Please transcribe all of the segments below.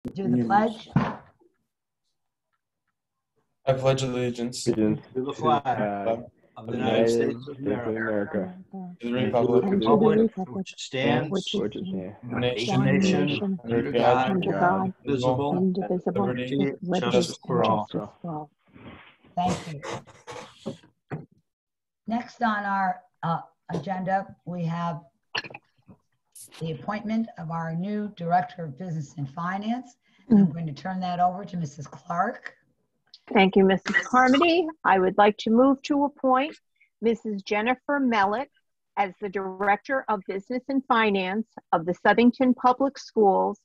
Do the pledge. I pledge allegiance to the flag of the United States of America, to the republic And to the republic which stands which one one nation, nation, under God, under God, indivisible, indivisible, liberty, with justice for all. justice for all. Thank you. Next on our agenda, we have the appointment of our new Director of Business and Finance. I'm going to turn that over to Mrs. Clark. Thank you, Mrs. Carmody. I would like to move to appoint Mrs. Jennifer Mellett as the Director of Business and Finance of the Southington Public Schools,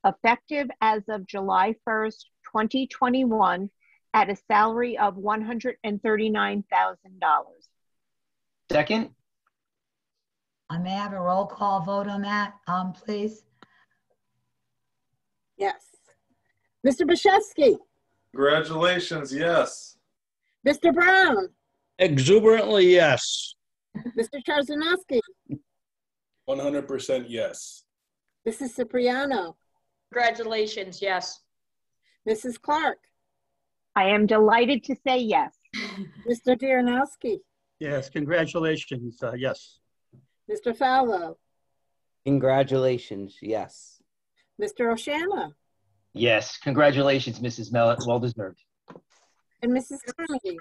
effective as of July 1st, 2021, at a salary of $139,000. Second. I may have a roll call vote on that, please. Yes. Mr. Bashevsky. Congratulations, yes. Mr. Brown. Exuberantly, yes. Mr. Charzanowski. 100% yes. Mrs. Cipriano. Congratulations, yes. Mrs. Clark. I am delighted to say yes. Mr. Dearnowski. Yes, congratulations, yes. Mr. Fallow. Congratulations, yes. Mr. Oshana. Yes, congratulations, Mrs. Mellett, well deserved. And Mrs. Carmody.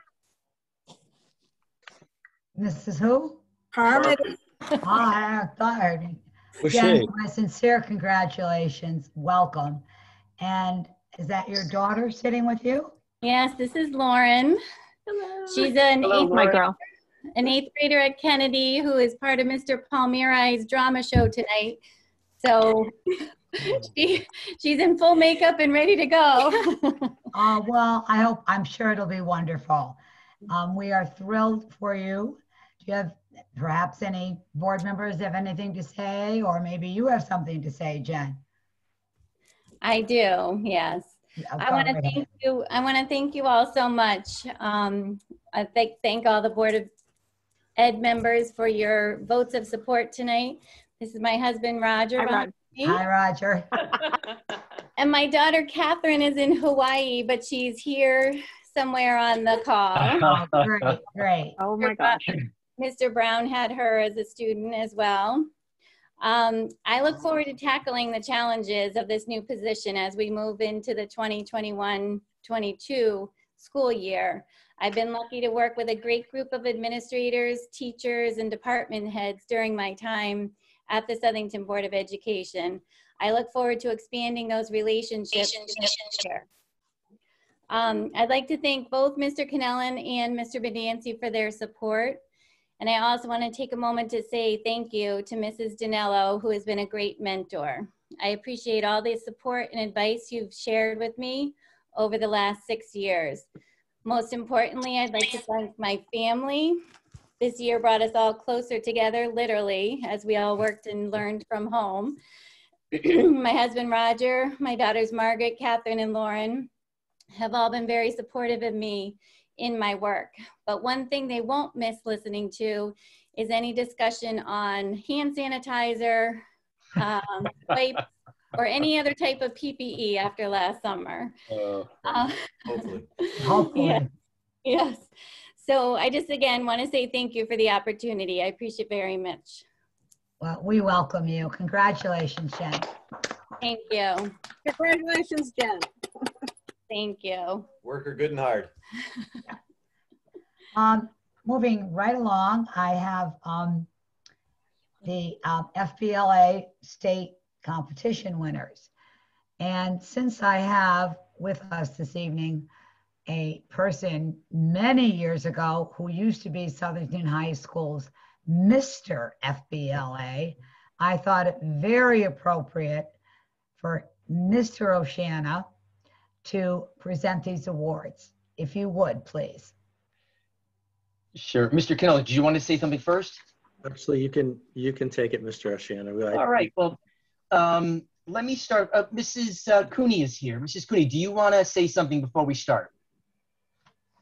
Mrs. who? Carmody. I heard. Was Jen, she? my sincere congratulations. Welcome. And is that your daughter sitting with you? Yes, this is Lauren. Hello. She's an Hello, my girl. An 8th grader at Kennedy who is part of Mr. Palmierai's drama show tonight. So she's in full makeup and ready to go. Well, I'm sure it'll be wonderful. We are thrilled for you. Do you have perhaps any board members have anything to say, or maybe you have something to say, Jen? I do, yes. I want to thank you. I want to thank you all so much. I thank all the Board of Ed members for your votes of support tonight. This is my husband, Roger. Hi, Roger. And my daughter, Catherine, is in Hawaii, but she's here somewhere on the call. Oh, great, great. Oh my gosh. Mr. Brown had her as a student as well. I look forward to tackling the challenges of this new position as we move into the 2021-22 school year. I've been lucky to work with a great group of administrators, teachers, and department heads during my time at the Southington Board of Education. I look forward to expanding those relationships in the future. I'd like to thank both Mr. Cannellan and Mr. Bedancy for their support. And I also want to take a moment to say thank you to Mrs. Dinello, who has been a great mentor. I appreciate all the support and advice you've shared with me over the last 6 years. Most importantly, I'd like to thank my family. This year brought us all closer together, literally, as we all worked and learned from home. My husband, Roger, my daughters, Margaret, Catherine, and Lauren, have all been very supportive of me in my work. But one thing they won't miss listening to is any discussion on hand sanitizer, wipes, or any other type of PPE after last summer. Hopefully. Hopefully. Yes. So I just, again, want to say thank you for the opportunity. I appreciate it very much. Well, we welcome you. Congratulations, Jen. Thank you. Congratulations, Jen. Thank you. Work her good and hard. Moving right along, I have the FBLA state competition winners. And since I have with us this evening a person many years ago who used to be Southington High School's Mr. FBLA, I thought it very appropriate for Mr. Oshana to present these awards. If you would, please. Sure. Mr. Cannellan, do you want to say something first? Actually, you can take it, Mr. Oshana. All right. Well, let me start. Mrs. Cooney is here. Mrs. Cooney, do you want to say something before we start?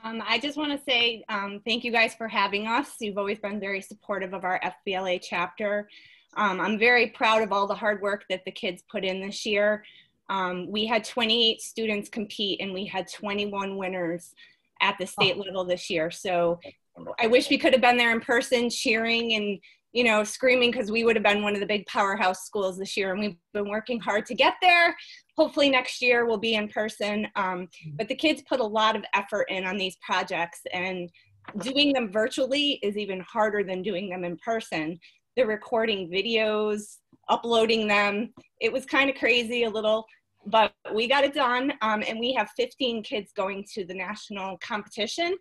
I just want to say thank you guys for having us. You've always been very supportive of our FBLA chapter. I'm very proud of all the hard work that the kids put in this year. We had 28 students compete and we had 21 winners at the state level this year. So I wish we could have been there in person cheering and, you know, screaming, because we would have been one of the big powerhouse schools this year, and we've been working hard to get there. Hopefully next year we'll be in person. But the kids put a lot of effort in on these projects, and doing them virtually is even harder than doing them in person. They're recording videos, uploading them. It was kind of crazy a little, but we got it done. And we have 15 kids going to the national competition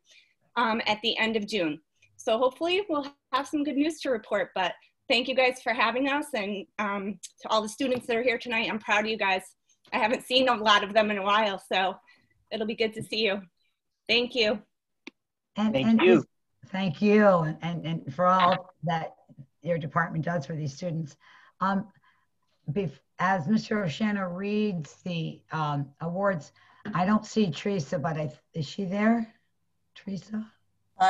at the end of June. So hopefully we'll have some good news to report, but thank you guys for having us. And to all the students that are here tonight, I'm proud of you guys. I haven't seen a lot of them in a while, so it'll be good to see you. Thank you. Thank you. Thank you, and for all that your department does for these students. As Mr. Oshana reads the awards, I don't see Teresa, but is she there? Teresa?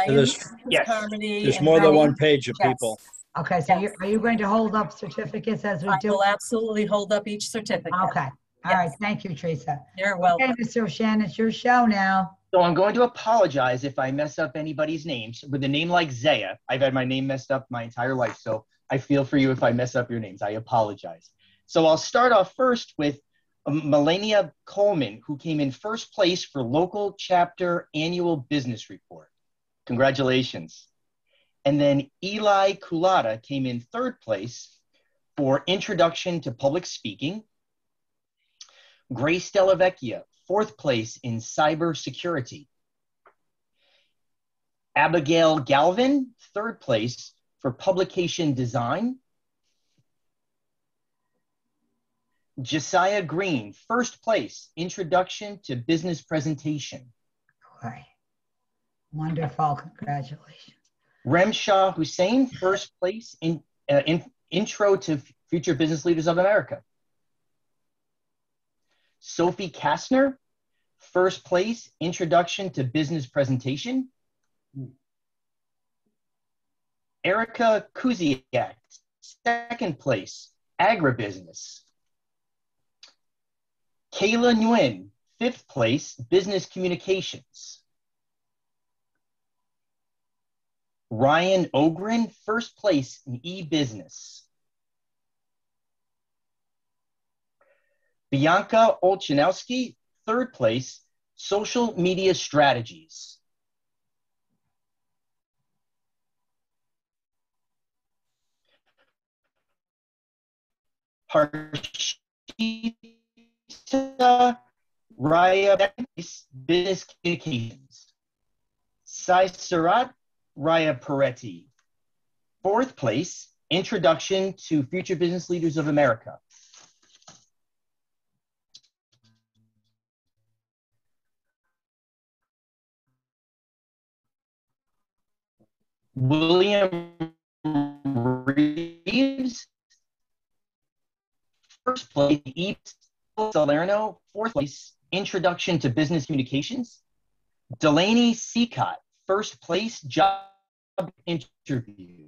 There's more than one page of people. Okay, so are you going to hold up certificates as we do? I will absolutely hold up each certificate. Okay. All right. Thank you, Teresa. You're welcome. Okay, Mr. Oshana, it's your show now. So I'm going to apologize if I mess up anybody's names. With a name like Zaya, I've had my name messed up my entire life, so I feel for you if I mess up your names. I apologize. So I'll start off first with Melania Coleman, who came in first place for local chapter annual business report. Congratulations. And then Eli Kulata came in third place for introduction to public speaking. Grace Delavecchia, fourth place in cybersecurity. Abigail Galvin, third place for publication design. Josiah Green, first place, introduction to business presentation. Okay. Wonderful, congratulations. Remshah Hussein, first place in intro to future business leaders of America. Sophie Kastner, first place, introduction to business presentation. Erica Kuziak, second place, agribusiness. Kayla Nguyen, fifth place, business communications. Ryan Ogren, first place in e-business. Bianca Olchanowski, third place, social media strategies. Harshita Raya, business communications. Sai Surat Raya Peretti, fourth place, introduction to future business leaders of America. William Reeves, first place, E. Salerno, fourth place, introduction to business communications. Delaney Seacott, first place, job interview.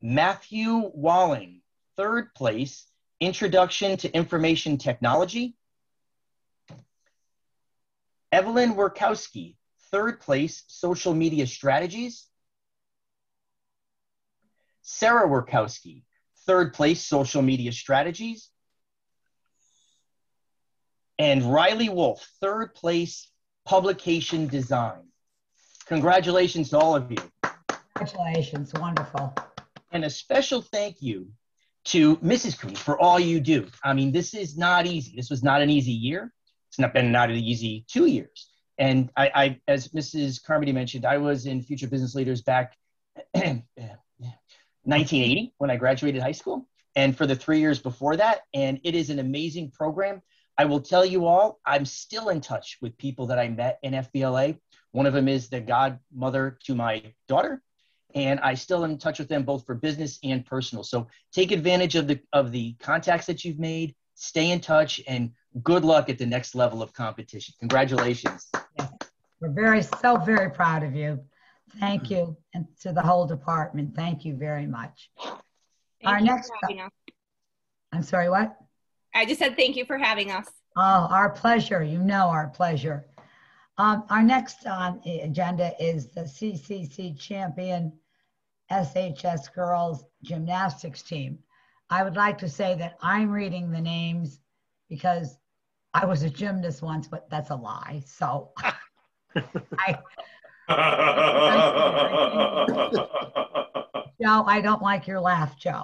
Matthew Walling, third place, introduction to information technology. Evelyn Workowski, third place, social media strategies. Sarah Workowski, third place, social media strategies. And Riley Wolf, third place, publication design. Congratulations to all of you. Congratulations, wonderful. And a special thank you to Mrs. Coons for all you do. I mean, this is not easy. This was not an easy year. It's not been an easy 2 years. And I, as Mrs. Carmody mentioned, I was in Future Business Leaders back 1980 when I graduated high school, and for the 3 years before that. And it is an amazing program. I will tell you all, I'm still in touch with people that I met in FBLA. One of them is the godmother to my daughter, and I still am in touch with them both for business and personal. So take advantage of the contacts that you've made, stay in touch, and good luck at the next level of competition. Congratulations. Yes. We're very proud of you. Thank you. And to the whole department, thank you very much. Thank you for having us. I'm sorry, what? I just said thank you for having us. Oh, our pleasure. You know, our pleasure. Our next on the agenda is the CCC champion SHS girls gymnastics team. I would like to say that I'm reading the names because I was a gymnast once, but that's a lie. So Joe, I don't like your laugh, Joe.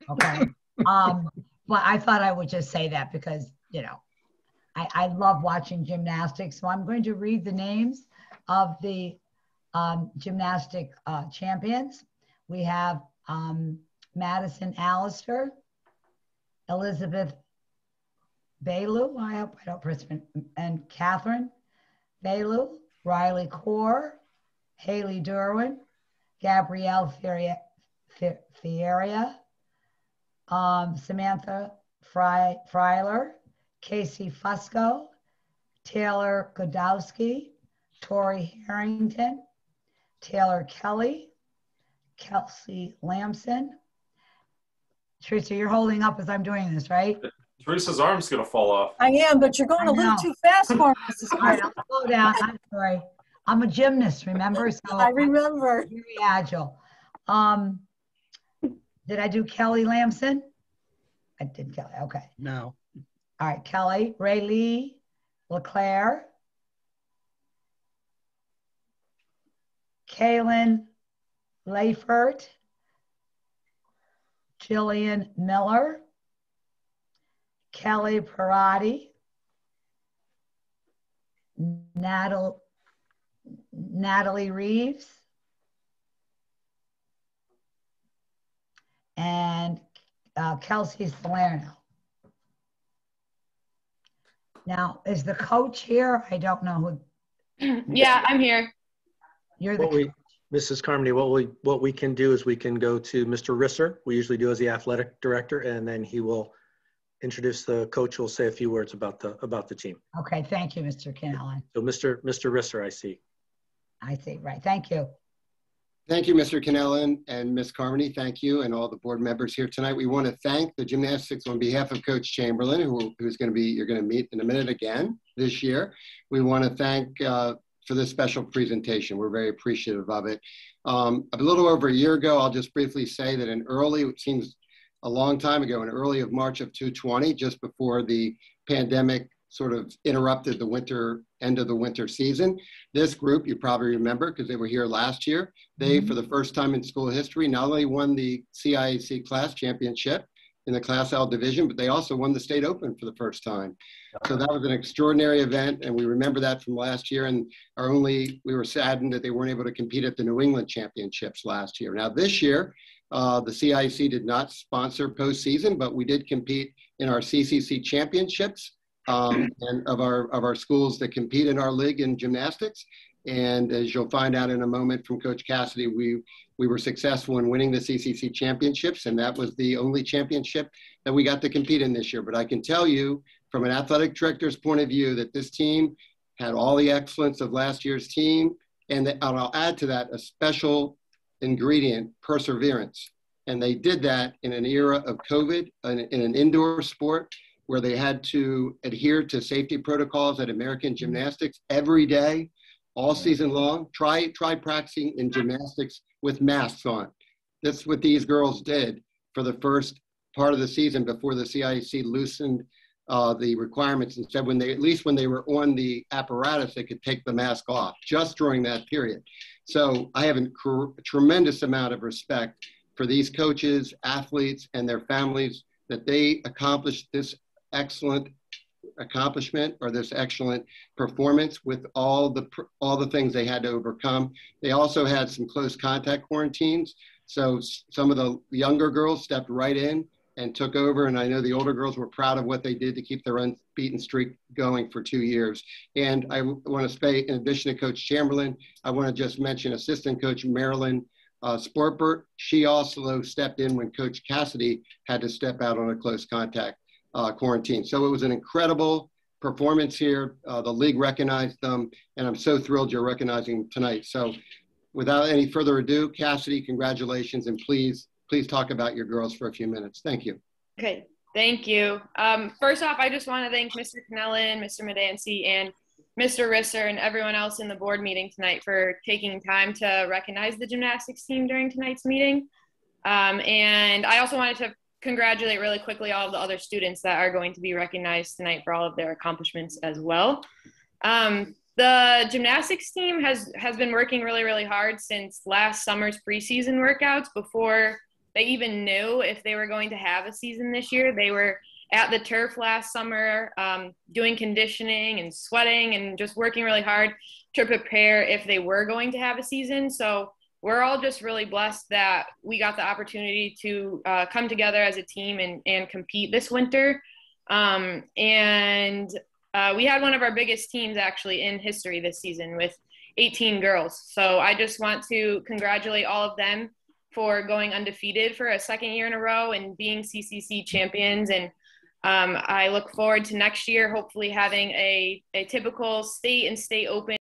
Okay. But I thought I would just say that because, you know, I love watching gymnastics. So I'm going to read the names of the gymnastic champions. We have Madison Allister, Elizabeth Bailu, I hope I don't pronounce it, and Catherine Bailu, Riley Kaur, Haley Derwin, Gabrielle Fieria, Samantha Freiler, Casey Fusco, Taylor Godowski, Tori Harrington, Taylor Kelly, Kelsey Lamson. Teresa, you're holding up as I'm doing this, right? Teresa's arm's gonna fall off. I am, but you're going a little too fast for me, Mrs. All right, I'll slow down. I'm sorry. I'm a gymnast, remember? So I remember. I'm very agile. Did I do Kelly Lamson? I did Kelly, okay. No. All right, Kelly, Raylee LeClaire, Kaylin Leifert, Jillian Miller, Kelly Parati, Natalie Reeves, and Kelsey Salerno. Now, is the coach here? I don't know who. Yeah, I'm here. You're the coach. Mrs. Carmody, what we can do is we can go to Mr. Risser. We usually do as the athletic director, and then he will introduce the coach. Will say a few words about the team. Okay, thank you, Mr. Canellan. So Mr. Risser, I see. I see, right. Thank you. Thank you, Mr. Canellan and Ms. Carmody. Thank you and all the board members here tonight. We want to thank the gymnastics on behalf of Coach Chamberlain, who's going to be, you're going to meet in a minute again this year. We want to thank for this special presentation. We're very appreciative of it. A little over a year ago, I'll just briefly say that it seems a long time ago, in early of March of 2020, just before the pandemic sort of interrupted the end of the winter season. This group, you probably remember because they were here last year, they, for the first time in school history, not only won the CIAC class championship in the Class L division, but they also won the state open for the first time. So that was an extraordinary event, and we remember that from last year, and we were saddened that they weren't able to compete at the New England championships last year. Now this year, the CIAC did not sponsor postseason, but we did compete in our CCC championships, and of our schools that compete in our league in gymnastics. And as you'll find out in a moment from Coach Cassidy, we were successful in winning the CCC championships, and that was the only championship that we got to compete in this year. But I can tell you from an athletic director's point of view that this team had all the excellence of last year's team, and I'll add to that a special ingredient, perseverance. And they did that in an era of COVID, in an indoor sport, where they had to adhere to safety protocols at American Gymnastics every day, all season long. Try practicing in gymnastics with masks on. That's what these girls did for the first part of the season before the CIAC loosened the requirements and said at least when they were on the apparatus, they could take the mask off just during that period. So I have a tremendous amount of respect for these coaches, athletes, and their families that they accomplished this excellent accomplishment or this excellent performance with all the things they had to overcome. They also had some close contact quarantines. So some of the younger girls stepped right in and took over. And I know the older girls were proud of what they did to keep their unbeaten streak going for 2 years. And I want to say, in addition to Coach Chamberlain, I want to just mention assistant coach Marilyn Sportbert. She also stepped in when Coach Cassidy had to step out on a close contact quarantine. So it was an incredible performance here. The league recognized them, and I'm so thrilled you're recognizing them tonight. So without any further ado, Cassidy, congratulations, and please talk about your girls for a few minutes. Thank you. Okay, Thank you. First off, I just want to thank Mr. Cannellan, Mr. Medancy, and Mr. Risser and everyone else in the board meeting tonight for taking time to recognize the gymnastics team during tonight's meeting. And I also wanted to congratulate really quickly all of the other students that are going to be recognized tonight for all of their accomplishments as well. The gymnastics team has been working really, really hard since last summer's preseason workouts before they even knew if they were going to have a season this year. They were at the turf last summer, doing conditioning and sweating and just working really hard to prepare if they were going to have a season. So we're all just really blessed that we got the opportunity to come together as a team and compete this winter. We had one of our biggest teams actually in history this season with 18 girls. So I just want to congratulate all of them for going undefeated for a second year in a row and being CCC champions. And I look forward to next year, hopefully having a typical state and state open